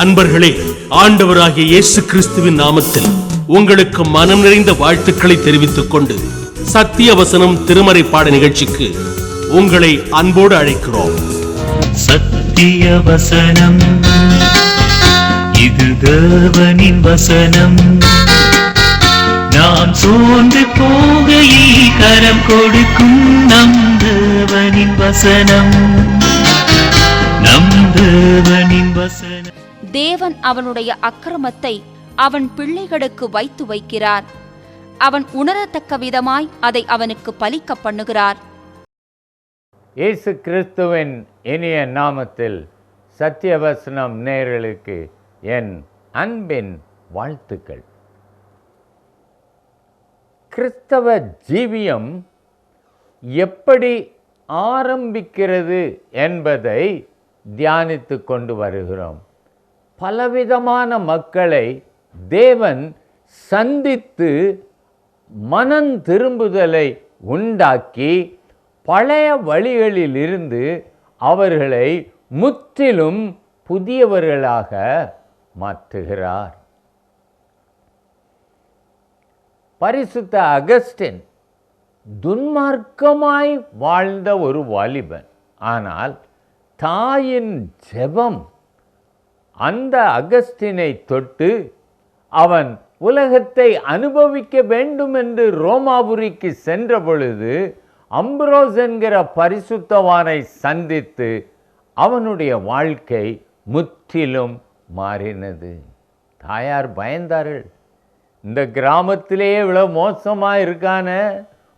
அன்பர்களே, ஆண்டவராகிய இயேசு கிறிஸ்துவின் நாமத்தில் உங்களுக்கு மனம் நிறைந்த வாழ்த்துக்களை தெரிவித்துக் கொண்டு சத்திய வசனம் திருமறை பாட நிகழ்ச்சிக்கு உங்களை அன்போடு அழைக்கிறோம். சத்திய வசனம், இது தேவனின் வசனம். நாம் சோர்ந்து போகையில் கரம் கொடுக்கும் நம் தேவனின் வசனம், நம் தேவனின் வசனம். தேவன் அவனுடைய அக்கிரமத்தை அவன் பிள்ளைகளுக்கு வைத்து வைக்கிறார். அவன் உணரத்தக்க விதமாய் அதை அவனுக்கு பலிக்க பண்ணுகிறார். இயேசு கிறிஸ்துவின் இனிய நாமத்தில் சத்தியவசனம் நேயர்களுக்கு என் அன்பின் வாழ்த்துக்கள். கிறிஸ்தவ ஜீவியம் எப்படி ஆரம்பிக்கிறது என்பதை தியானித்து கொண்டு வருகிறோம். பலவிதமான மக்களை தேவன் சந்தித்து மனம் திரும்புதலை உண்டாக்கி பழைய வழிகளிலிருந்து அவர்களை முற்றிலும் புதியவர்களாக மாற்றுகிறார். பரிசுத்த அகஸ்டின் துன்மார்க்கமாய் வாழ்ந்த ஒரு வாலிபன். ஆனால் தாயின் ஜெபம் அந்த அகஸ்டினை தொட்டு அவன் உலகத்தை அனுபவிக்க வேண்டும் என்று ரோமாபுரிக்கு சென்ற பொழுது அம்ப்ரோஸ் என்கிற பரிசுத்தவானை சந்தித்து அவனுடைய வாழ்க்கை முற்றிலும் மாறினது. தாயார் பயந்தார்கள். இந்த கிராமத்திலேயே இவ்வளோ மோசமாக இருக்கான,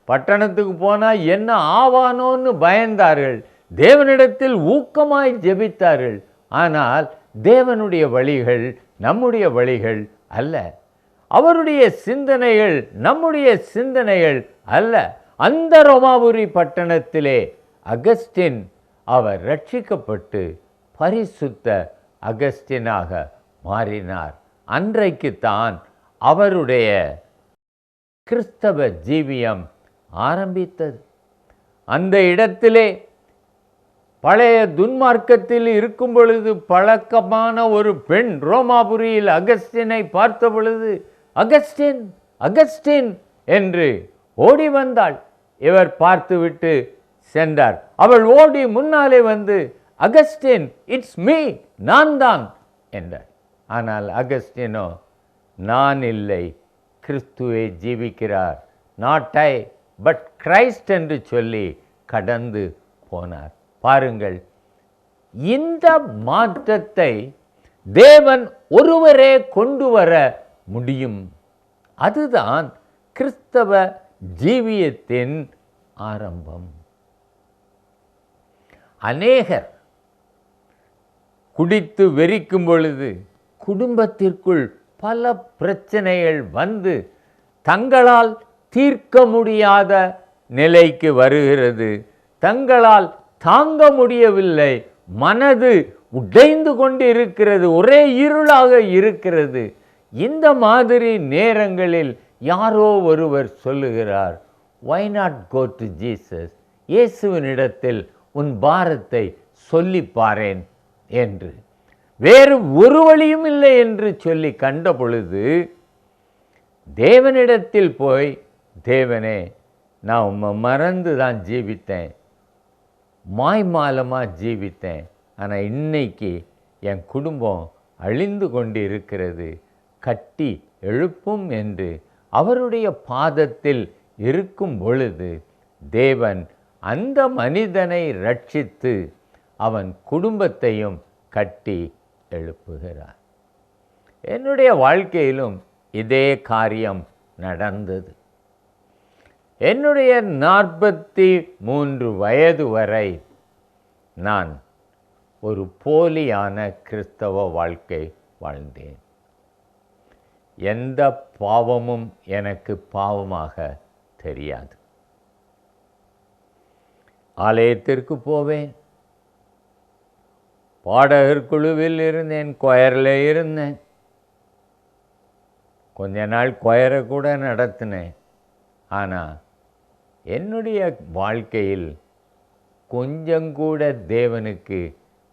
பட்டணத்துக்கு போனால் என்ன ஆவானோன்னு பயந்தார்கள். தேவனிடத்தில் ஊக்கமாய் ஜெபித்தார்கள். ஆனால் தேவனுடைய வழிகள் நம்முடைய வழிகள் அல்ல, அவருடைய சிந்தனைகள் நம்முடைய சிந்தனைகள் அல்ல. அந்த ரோமாபுரி பட்டணத்திலே அகஸ்டின் அவர் ரட்சிக்கப்பட்டு பரிசுத்த அகஸ்டினாக மாறினார். அன்றைக்குத்தான் அவருடைய கிறிஸ்தவ ஜீவியம் ஆரம்பித்தது. அந்த இடத்திலே பழைய துன்மார்க்கத்தில் இருக்கும் பொழுது பழக்கமான ஒரு பெண் ரோமாபுரியில் அகஸ்டினை பார்த்த பொழுது அகஸ்டின் அகஸ்டின் என்று ஓடி வந்தாள். இவர் பார்த்துவிட்டு சென்றார். அவள் ஓடி முன்னாலே வந்து அகஸ்டின், இட்ஸ் மீ, நான் தான் என்றார். ஆனால் அகஸ்டினோ, நான் இல்லை, கிறிஸ்துவே ஜீவிக்கிறார், நாட் ஐ பட் கிரைஸ்ட் என்று சொல்லி கடந்து போனார். பாருங்கள், இந்த மாற்றத்தை தேவன் ஒருவரே கொண்டு வர முடியும். அதுதான் கிறிஸ்தவ ஜீவியத்தின் ஆரம்பம். அநேகர் குடித்து வெறிக்கும் பொழுது குடும்பத்திற்குள் பல பிரச்சனைகள் வந்து தங்களால் தீர்க்க முடியாத நிலைக்கு வருகிறது. தங்களால் தாங்க முடியவில்லை, மனது உடைந்து கொண்டு இருக்கிறது, ஒரே இருளாக இருக்கிறது. இந்த மாதிரி நேரங்களில் யாரோ ஒருவர் சொல்லுகிறார், why not go to Jesus, இயேசுவினிடத்தில் உன் பாரத்தை சொல்லி பாரேன் என்று. வேறு ஒரு வழியும் இல்லை என்று சொல்லி கண்ட பொழுது தேவனிடத்தில் போய், தேவனே, நான் உம்மை மறந்து தான் ஜீவித்தேன், மாய்மாலமாக ஜீவித்தேன், ஆனால் இன்னைக்கு என் குடும்பம் அழிந்து கொண்டு இருக்கிறது, கட்டி எழுப்பும் என்று அவருடைய பாதத்தில் இருக்கும் பொழுது தேவன் அந்த மனிதனை ரட்சித்து அவன் குடும்பத்தையும் கட்டி எழுப்புகிறார். என்னுடைய வாழ்க்கையிலும் இதே காரியம் நடந்தது. என்னுடைய 43 வயது வரை நான் ஒரு போலியான கிறிஸ்தவ வாழ்க்கை வாழ்ந்தேன். எந்த பாவமும் எனக்கு பாவமாக தெரியாது. ஆலயத்திற்கு போவேன், பாடகர் குழுவில் இருந்தேன், கொயரில் இருந்தேன், கொஞ்ச நாள் கொயரை கூட நடத்தினேன். ஆனால் என்னுடைய வாழ்க்கையில் கொஞ்சம் கூட தேவனுக்கு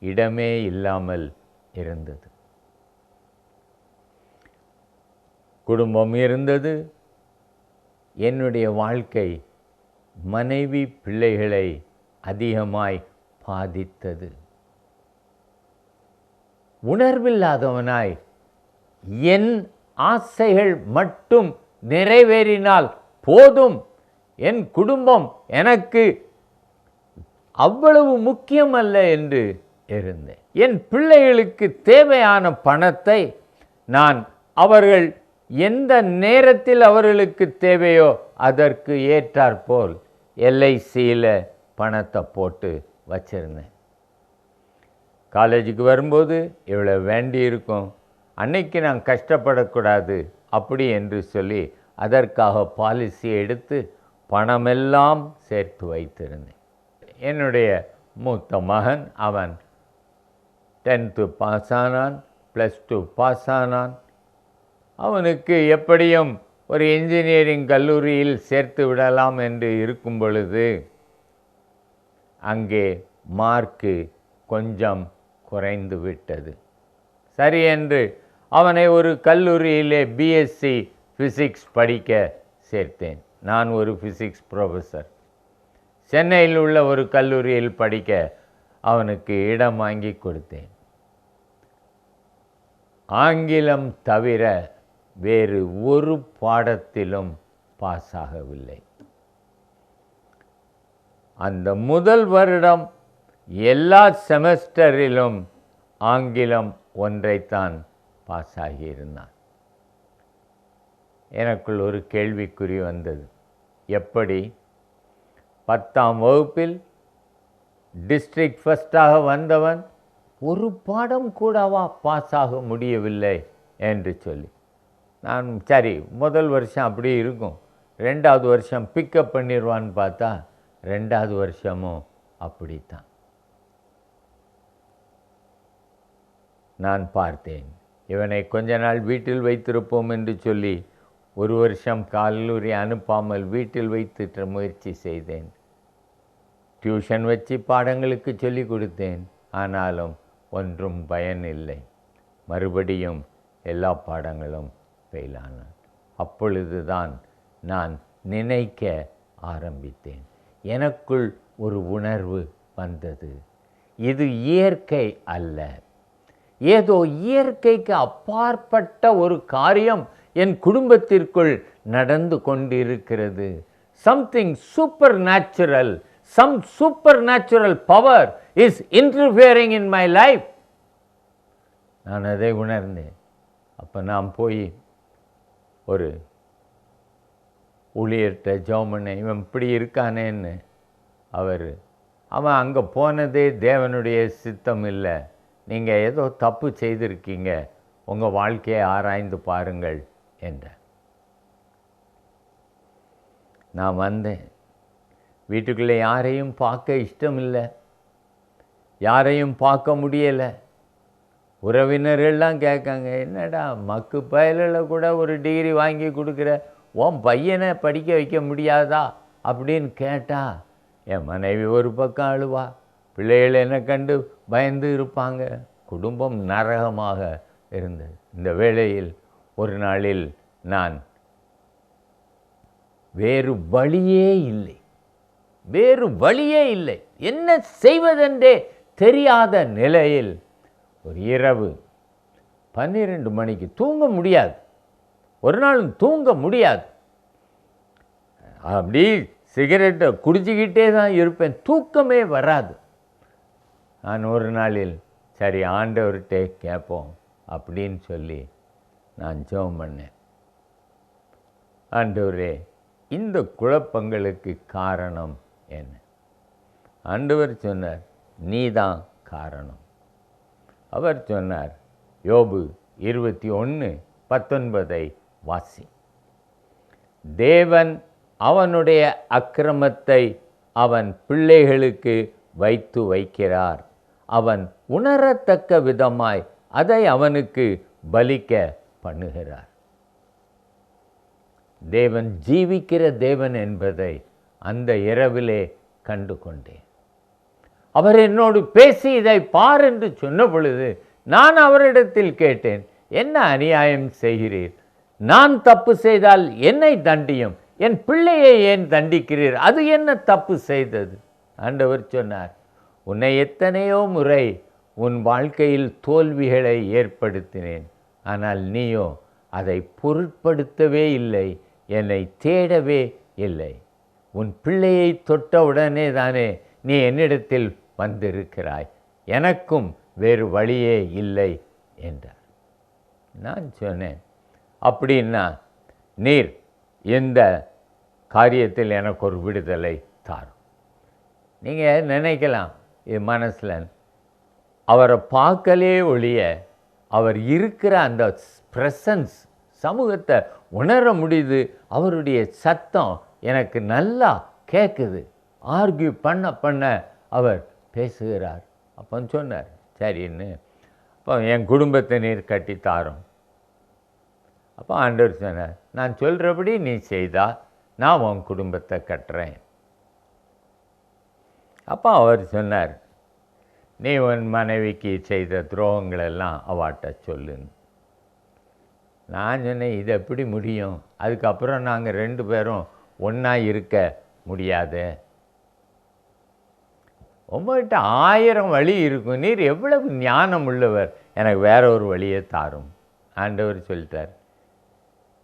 இடமே இல்லாமல் இருந்தது. குடும்பம் இருந்தது. என்னுடைய வாழ்க்கை மனைவி பிள்ளைகளை அதிகமாய் பாதித்தது. உணர்வில்லாதவனாய் என் ஆசைகள் மட்டும் நிறைவேறினால் போதும், என் குடும்பம் எனக்கு அவ்வளவு முக்கியமல்ல என்று இருந்தேன். என் பிள்ளைகளுக்கு தேவையான பணத்தை நான் அவர்கள் எந்த நேரத்தில் அவர்களுக்கு தேவையோ அதற்கு ஏற்றாற்போல் LICயில் பணத்தை போட்டு வச்சிருந்தேன். காலேஜுக்கு வரும்போது இவ்வளோ வேண்டி இருக்கும், அன்னைக்கு நான் கஷ்டப்படக்கூடாது அப்படி என்று சொல்லி அதற்காக பாலிசியை எடுத்து பணமெல்லாம் சேர்த்து வைத்திருந்தேன். என்னுடைய மூத்த மகன் அவன் 10th பாஸ் ஆனான், +2 பாஸ் ஆனான். அவனுக்கு எப்படியும் ஒரு இன்ஜினியரிங் கல்லூரியில் சேர்த்து விடலாம் என்று இருக்கும் பொழுது அங்கே மார்க்கு கொஞ்சம் குறைந்து விட்டது. சரி என்று அவனை ஒரு கல்லூரியிலே BSc ஃபிசிக்ஸ் படிக்க சேர்த்தேன். நான் ஒரு ஃபிசிக்ஸ் ப்ரொஃபஸர். சென்னையில் உள்ள ஒரு கல்லூரியில் படிக்க அவனுக்கு இடம் வாங்கி கொடுத்தேன். ஆங்கிலம் தவிர வேறு ஒரு பாடத்திலும் பாஸ் ஆகவில்லை. அந்த முதல் வருடம் எல்லா செமஸ்டரிலும் ஆங்கிலம் ஒன்றைத்தான் பாஸ் ஆகியிருந்தான். எனக்குள் ஒரு கேள்விக்குறி வந்தது. எப்படி 10ஆம் வகுப்பில் டிஸ்ட்ரிக்ட் ஃபஸ்ட்டாக வந்தவன் ஒரு பாடம் கூடவா பாஸ் ஆக முடியவில்லை என்று சொல்லி நான் சரி முதல் வருஷம் அப்படி இருக்கும், 2வது வருஷம் பிக்கப் பண்ணிடுவான்னு பார்த்தா 2வது வருஷமும் அப்படித்தான். நான் பார்த்தேன், இவனை கொஞ்ச நாள் வீட்டில் வைத்திருப்போம் என்று சொல்லி ஒரு வருஷம் கல்லூரி அனுப்பாமல் வீட்டில் வைத்திட்ட முயற்சி செய்தேன். டியூஷன் வச்சு பாடங்களுக்கு சொல்லி கொடுத்தேன். ஆனாலும் ஒன்றும் பயன் இல்லை. மறுபடியும் எல்லா பாடங்களும் ஃபெயிலானான். அப்பொழுதுதான் நான் நினைக்க ஆரம்பித்தேன். எனக்குள் ஒரு உணர்வு வந்தது, இது இயற்கை அல்ல, ஏதோ இயற்கைக்கு அப்பாற்பட்ட ஒரு காரியம் என் குடும்பத்திற்குள் நடந்து கொண்டிருக்கிறது. Something super natural, some supernatural power is interfering in my life. நான் அதை உணர்ந்தேன். அப்போ நான் போய் ஒரு ஊழியர்கிட்ட ஜெபம், இவன் இப்படி இருக்கானேன்னு. அவன் அங்கே போனதே தேவனுடைய சித்தம் இல்லை, நீங்கள் ஏதோ தப்பு செய்திருக்கீங்க, உங்கள் வாழ்க்கையை ஆராய்ந்து பாருங்கள் என்றார். நான் வந்தேன். வீட்டுக்குள்ளே யாரையும் பார்க்க இஷ்டம் இல்லை, யாரையும் பார்க்க முடியலை. உறவினர்கள்லாம் கேட்காங்க, என்னடா மக்கு பயலில் கூட ஒரு டிகிரி வாங்கி கொடுக்குற, உன் பையனை படிக்க வைக்க முடியாதா அப்படின்னு கேட்டா என் மனைவி ஒரு பக்கம் அழுவா, பிள்ளைகள் என்னை கண்டு பயந்து இருப்பாங்க. குடும்பம் நரகமாக இருந்தது. இந்த வேளையில் ஒரு நாளில் நான் வேறு வழியே இல்லை, என்ன செய்வதென்றே தெரியாத நிலையில் ஒரு இரவு 12 மணிக்கு தூங்க முடியாது, ஒரு நாளும் தூங்க முடியாது. அப்படி சிகரெட்டை குடிச்சிக்கிட்டே தான் இருப்பேன், தூக்கமே வராது. நான் ஒரு நாளில் சரி ஆண்டவர்கிட்ட கேட்போம் அப்படின்னு சொல்லி நான் ஜெபம் பண்ணேன். ஆண்டவரே, இந்த குழப்பங்களுக்கு காரணம் என்ன? ஆண்டவர் சொன்னார், நீதான் காரணம். அவர் சொன்னார், யோபு 21:19 வாசி. தேவன் அவனுடைய அக்கிரமத்தை அவன் பிள்ளைகளுக்கு வைத்து வைக்கிறார், அவன் உணரத்தக்க விதமாய் அதை அவனுக்கு பலிக்க பண்ணுகிறார். தேவன் ஜீவிக்கிற தேவன் என்பதை அந்த இரவிலே கண்டு கொண்டேன். அவர் என்னோடு பேசி இதை பார் என்று சொன்ன பொழுது நான் அவரிடத்தில் கேட்டேன், என்ன அநியாயம் செய்கிறீர்? நான் தப்பு செய்தால் என்னை தண்டியும், என் பிள்ளையை ஏன் தண்டிக்கிறீர்? அது என்ன தப்பு செய்தது? ஆண்டவர் சொன்னார், உன்னை எத்தனையோ முறை உன் வாழ்க்கையில் தோல்விகளை ஏற்படுத்தினேன், ஆனால் நீயோ அதை பொருட்படுத்தவே இல்லை, என்னை தேடவே இல்லை. உன் பிள்ளையை தொட்டவுடனே தானே நீ என்னிடத்தில் வந்திருக்கிறாய், எனக்கும் வேறு வழியே இல்லை என்றார். நான் சொன்னேன், அப்படின்னா நீர் எந்த காரியத்தில் எனக்கு ஒரு விடுதலை தாரும். நீங்கள் நினைக்கலாம் இது மனசில், அவரை பார்க்கலே ஒழிய அவர் இருக்கிற அந்த ப்ரெசன்ஸ் சமூகத்தை உணர முடியுது, அவருடைய சத்தம் எனக்கு நல்லா கேட்குது, ஆர்கியூ பண்ண அவர் பேசுகிறார். அப்போ சொன்னார், சரின்னு. அப்போ என் குடும்பத்தை நீர் கட்டி தாரும். அப்போ ஆண்டவர் சொன்னார், நான் சொல்கிறபடி நீ செய்தா நான் உன் குடும்பத்தை கட்டுறேன். அப்போ அவர் சொன்னார், நீ உன் மனைவிக்கு செய்த துரோகங்களெல்லாம் அவாட்ட சொல்லுன்னு. நான் சொன்னேன், இது எப்படி முடியும்? அதுக்கப்புறம் நாங்கள் 2 பேரும் ஒன்றா இருக்க முடியாது. உங்கள்கிட்ட 1000 வழி இருக்கும், நீர் எவ்வளவு ஞானம் உள்ளவர், எனக்கு வேற ஒரு வழியை தாரும். ஆண்டவர் சொல்லிட்டார்,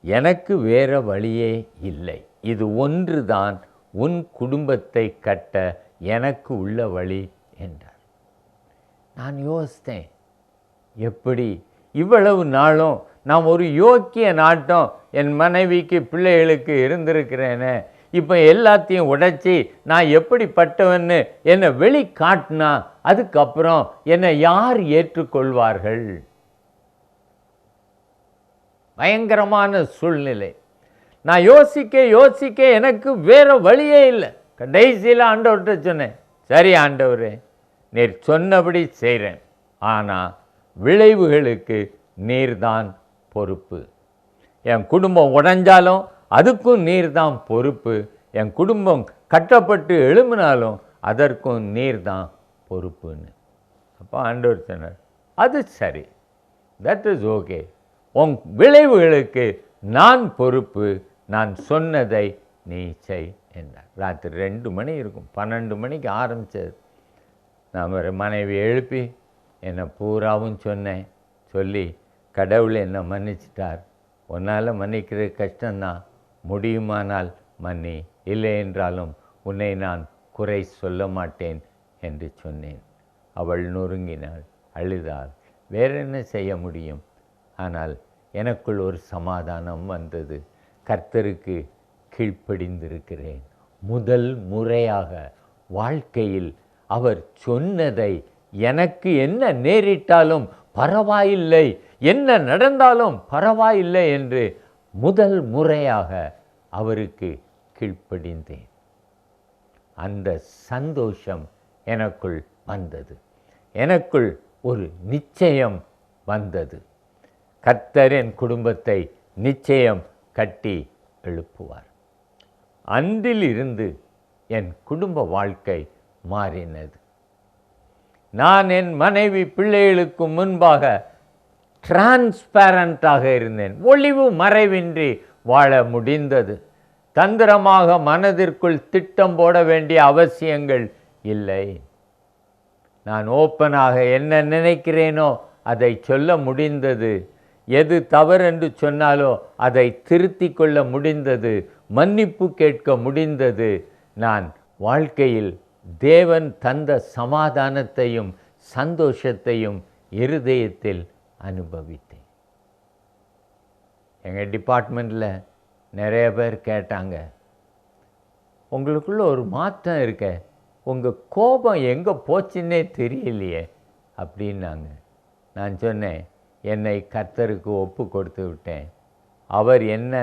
எனக்கு வேற வழியே இல்லை, இது ஒன்று தான் உன் குடும்பத்தை கட்ட எனக்கு உள்ள வழி என்றார். நான் யோசித்தேன், எப்படி இவ்வளவு நாளும் நான் ஒரு யோக்கிய நாட்டம் என் மனைவிக்கு பிள்ளைகளுக்கு இருந்திருக்கிறேனே, இப்போ எல்லாத்தையும் உடைச்சி நான் எப்படிப்பட்டவன்னு என்னை வெளி காட்டினா அதுக்கப்புறம் என்னை யார் ஏற்றுக்கொள்வார்கள்? பயங்கரமான சூழ்நிலை. நான் யோசிக்க எனக்கு வேற வழியே இல்லை. கடைசியில் ஆண்டவர்கிட்ட சொன்னேன், சரி ஆண்டவரே, நீர் சொன்னபடி செய்கிறேன், ஆனால் விளைவுகளுக்கு நீர்தான் பொறுப்பு. என் குடும்பம் உடைஞ்சாலும் அதுக்கும் நீர்தான் பொறுப்பு, என் குடும்பம் கட்டப்பட்டு எழும்பினாலும் அதற்கும் நீர்தான் பொறுப்புன்னு. அப்போ ஆண்டவர் சொன்னார், அது சரி, தட் இஸ் ஓகே, உன் விளைவுகளுக்கு நான் பொறுப்பு, நான் சொன்னதை நீ செய் என்றார். ராத்திரி 2 மணி இருக்கும், 12 மணிக்கு ஆரம்பித்தது. நான் ஒரு மனைவி எழுப்பி என்னை பூராவும் சொன்னேன். சொல்லி கடவுள் என்னை மன்னிச்சிட்டார். உன்னால் மன்னிக்கிறது கஷ்டம்தான், முடியுமானால் மன்னி, இல்லை என்றாலும் உன்னை நான் குறை சொல்ல மாட்டேன் என்று சொன்னேன். அவள் நொறுங்கினாள், அழுதாள். வேற என்ன செய்ய முடியும்? ஆனால் எனக்குள் ஒரு சமாதானம் வந்தது. கர்த்தருக்கு கீழ்ப்படிந்திருக்கிறேன். முதல் முறையாக வாழ்க்கையில் அவர் சொன்னதை, எனக்கு என்ன நேரிட்டாலும் பரவாயில்லை, என்ன நடந்தாலும் பரவாயில்லை என்று முதல் முறையாக அவருக்கு கீழ்ப்படிந்தேன். அந்த சந்தோஷம் எனக்குள் வந்தது. எனக்குள் ஒரு நிச்சயம் வந்தது. கர்த்தர் என் குடும்பத்தை நிச்சயம் கட்டி எழுப்புவார். அன்றிலிருந்து என் குடும்ப வாழ்க்கை மாறினது. நான் என் மனைவி பிள்ளைகளுக்கு முன்பாக டிரான்ஸ்பேரண்டாக இருந்தேன். ஒளிவு மறைவின்றி வாழ முடிந்தது. தந்திரமாக மனதிற்குள் திட்டம் போட வேண்டிய அவசியங்கள் இல்லை. நான் ஓப்பனாக என்ன நினைக்கிறேனோ அதை சொல்ல முடிந்தது. எது தவறென்று சொன்னாலோ அதை திருத்தி கொள்ள முடிந்தது. மன்னிப்பு கேட்க முடிந்தது. நான் வாழ்க்கையில் தேவன் தந்த சமாதானத்தையும் சந்தோஷத்தையும் இருதயத்தில் அனுபவித்தேன். எங்கள் டிபார்ட்மெண்ட்டில் நிறைய பேர் கேட்டாங்க, உங்களுக்குள்ள ஒரு மாற்றம் இருக்க, உங்கள் கோபம் எங்கே போச்சுன்னே தெரியலையே அப்படின்னாங்க. நான் சொன்னேன், என்னை கர்த்தருக்கு ஒப்பு கொடுத்து விட்டேன். அவர் என்ன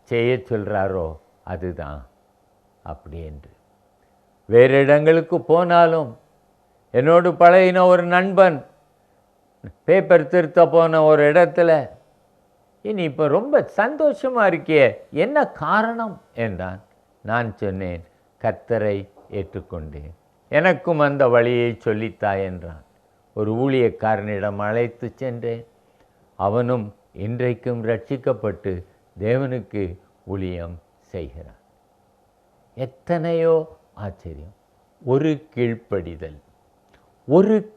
செய்ய சொல்கிறாரோ அதுதான் அப்படி என்று. வேறு இடங்களுக்கு போனாலும் என்னோடு பழகின ஒரு நண்பன் பேப்பர் திருத்த போன ஒரு இடத்துல, இனி இப்போ ரொம்ப சந்தோஷமாக இருக்கியே, என்ன காரணம் என்றான். நான் சொன்னேன், கர்த்தரை ஏற்றுக்கொண்டேன். எனக்கும் அந்த வழியை சொல்லித்தா என்றான். ஒரு ஊழியக்காரனிடம் அழைத்து சென்றேன். அவனும் இன்றைக்கும் ரட்சிக்கப்பட்டு தேவனுக்கு ஊழியம் செய்கிறான். எத்தனையோ ஆச்சரியம். ஒரு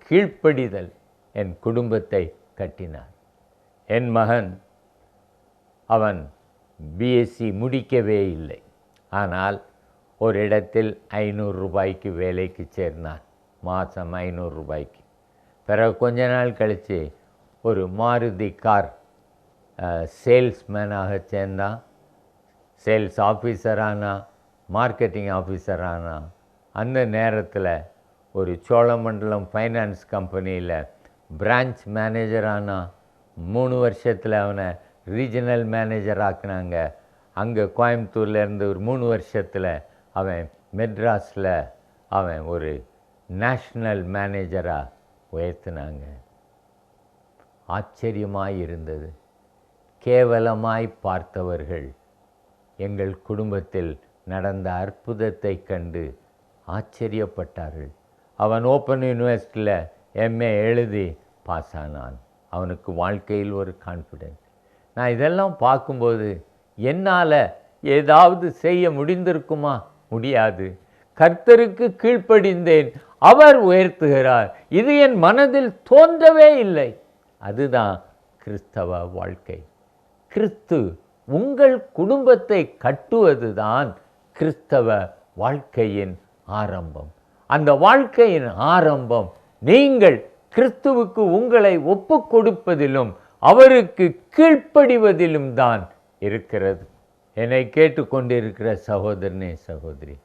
கீழ்ப்படிதல் என் குடும்பத்தை கட்டினார். என் மகன் அவன் பிஎஸ்சி முடிக்கவே இல்லை. ஆனால் ஒரு இடத்தில் 500 ரூபாய்க்கு வேலைக்கு சேர்ந்தான். மாதம் 500 ரூபாய்க்கு. பிறகு கொஞ்ச நாள் கழித்து ஒரு மாருதி கார் சேல்ஸ்மேனாக சேர்ந்தான். சேல்ஸ் ஆஃபீஸரானா, மார்க்கெட்டிங் ஆஃபீஸரானா. அந்த நேரத்தில் ஒரு சோழமண்டலம் ஃபைனான்ஸ் கம்பெனியில் பிரான்ச் மேனேஜரானா. 3 வருஷத்தில் அவனை ரீஜனல் மேனேஜர் ஆக்குனாங்க. அங்கே கோயம்புத்தூர்லேருந்து ஒரு 3 வருஷத்தில் அவன் மெட்ராஸில் அவன் ஒரு நேஷ்னல் மேனேஜராக உயர்த்தினாங்க. ஆச்சரியமாய் இருந்தது. கேவலமாய் பார்த்தவர்கள் எங்கள் குடும்பத்தில் நடந்த அற்புதத்தை கண்டு ஆச்சரியப்பட்டார்கள். அவன் ஓப்பன் யூனிவர்சிட்டியில் எம்ஏ எழுதி பாஸ் ஆனான். அவனுக்கு வாழ்க்கையில் ஒரு கான்ஃபிடென்ஸ். நான் இதெல்லாம் பார்க்கும்போது என்னால் ஏதாவது செய்ய முடிந்திருக்குமா? முடியாது. கர்த்தருக்கு கீழ்ப்படிந்தேன், அவர் உயர்த்துகிறார். இது என் மனதில் தோன்றவே இல்லை. அதுதான் கிறிஸ்தவ வாழ்க்கை. கிறிஸ்து உங்கள் குடும்பத்தை கட்டுவதுதான் கிறிஸ்தவ வாழ்க்கையின் ஆரம்பம். அந்த வாழ்க்கையின் ஆரம்பம் நீங்கள் கிறிஸ்துவுக்கு உங்களை ஒப்பு கொடுப்பதிலும் அவருக்கு கீழ்ப்படிவதிலும் தான் இருக்கிறது. என்னை கேட்டுக்கொண்டிருக்கிற சகோதரனே, சகோதரி,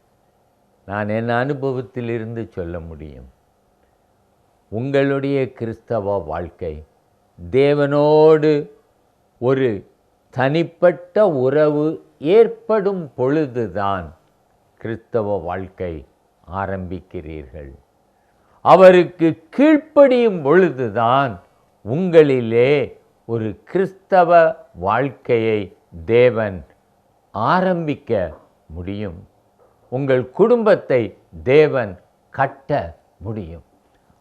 நான் என் அனுபவத்தில் இருந்து சொல்ல முடியும். உங்களுடைய கிறிஸ்தவ வாழ்க்கை தேவனோடு ஒரு தனிப்பட்ட உறவு ஏற்படும் பொழுதுதான் கிறிஸ்தவ வாழ்க்கை ஆரம்பிக்கிறீர்கள். அவருக்கு கீழ்ப்படியும் பொழுதுதான் உங்களிலே ஒரு கிறிஸ்தவ வாழ்க்கையை தேவன் ஆரம்பிக்க முடியும். உங்கள் குடும்பத்தை தேவன் கட்ட முடியும்.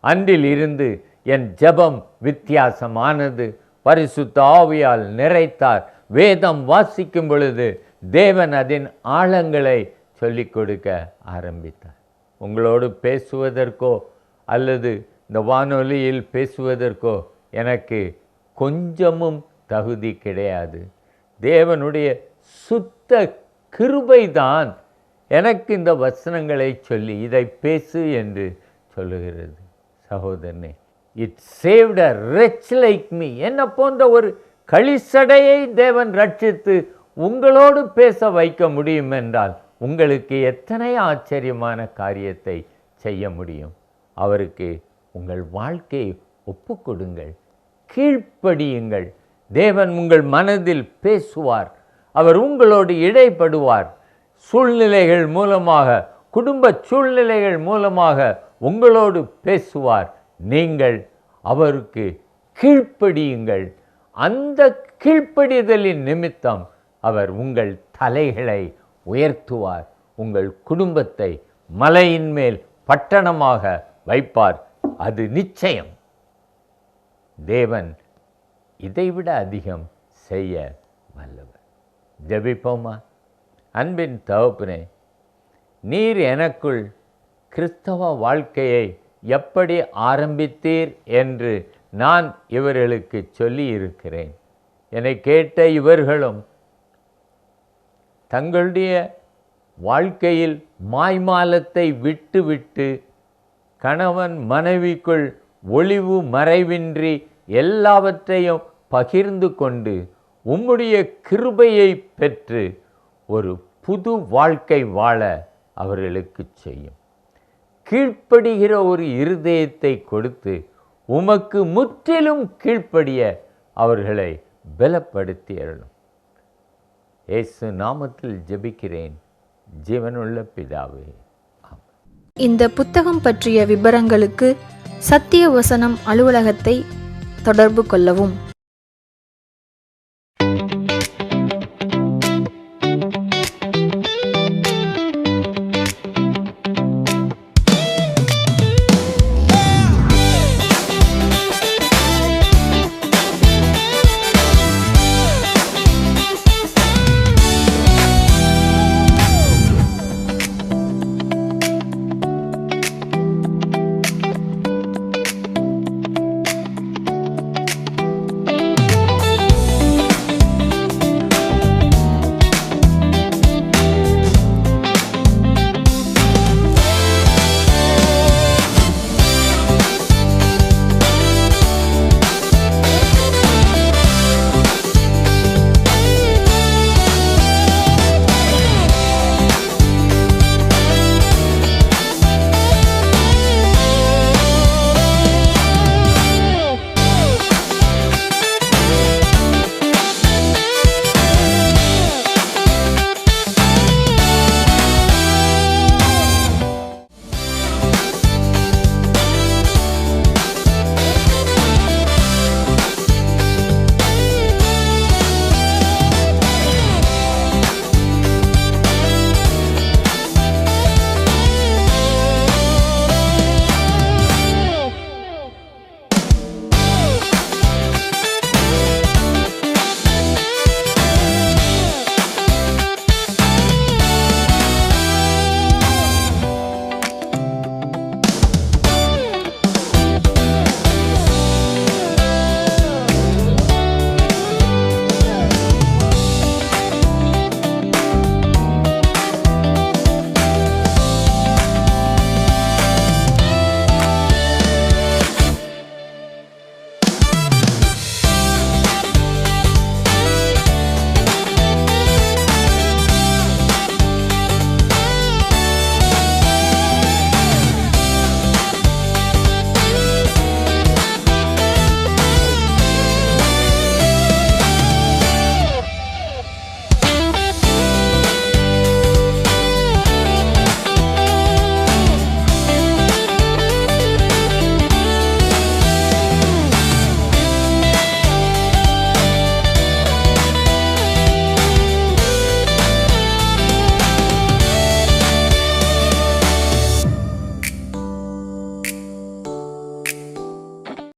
அன்றிலிருந்து என் ஜெபம் வித்தியாசமானது. பரிசுத்த ஆவியால் நிறைத்தார். வேதம் வாசிக்கும் பொழுது தேவன் அதன் ஆழங்களை சொல்லிக் கொடுக்க ஆரம்பித்தார். உங்களோடு பேசுவதற்கோ அல்லது இந்த வானொலியில் பேசுவதற்கோ எனக்கு கொஞ்சமும் தகுதி கிடையாது. தேவனுடைய சுத்த கிருபைதான் எனக்கு இந்த வசனங்களை சொல்லி இதை பேசு என்று சொல்லுகிறது. சகோதரனே, it saved a wretch like me. என்ன போன்ற ஒரு களிசடையை தேவன் ரட்சித்து உங்களோடு பேச வைக்க முடியும் என்றால் உங்களுக்கு எத்தனை ஆச்சரியமான காரியத்தை செய்ய முடியும். அவருக்கு உங்கள் வாழ்க்கையை ஒப்புக்கொடுங்கள், கீழ்ப்படியுங்கள். தேவன் உங்கள் மனதில் பேசுவார். அவர் உங்களோடு இடைப்படுவார். சூழ்நிலைகள் மூலமாக, குடும்ப சூழ்நிலைகள் மூலமாக உங்களோடு பேசுவார். நீங்கள் அவருக்கு கீழ்ப்படியுங்கள். அந்த கீழ்ப்படிதலின் நிமித்தம் அவர் உங்கள் தலைகளை உயர்த்துவார். உங்கள் குடும்பத்தை மலையின் மேல் பட்டணமாக வைப்பார். அது நிச்சயம். தேவன் இதைவிட அதிகம் செய்ய வல்லவர். ஜெபிப்போமா? அன்பின் தகப்பனே, நீர் எனக்குள் கிறிஸ்தவ வாழ்க்கையை எப்படி ஆரம்பித்தீர் என்று நான் இவர்களுக்கு சொல்லி இருக்கிறேன். என்னை கேட்ட இவர்களும் தங்களுடைய வாழ்க்கையில் மாய்மாலத்தை விட்டு கணவன் மனைவிக்குள் ஒளிவு மறைவின்றி எல்லாவற்றையும் பகிர்ந்து கொண்டு உம்முடைய கிருபையை பெற்று ஒரு புது வாழ்க்கை வாழ அவர்களுக்கு செய்யும். கீழ்ப்படுகிற ஒரு இருதயத்தை கொடுத்து உமக்கு முற்றிலும் கீழ்ப்படிய அவர்களை பலப்படுத்தி அருளும். இயேசு நாமத்தில் ஜெபிக்கிறேன், ஜீவனுள்ள பிதாவே. இந்த புத்தகம் பற்றிய விபரங்களுக்கு சத்திய வசனம் அலுவலகத்தை தொடர்பு கொள்ளவும்.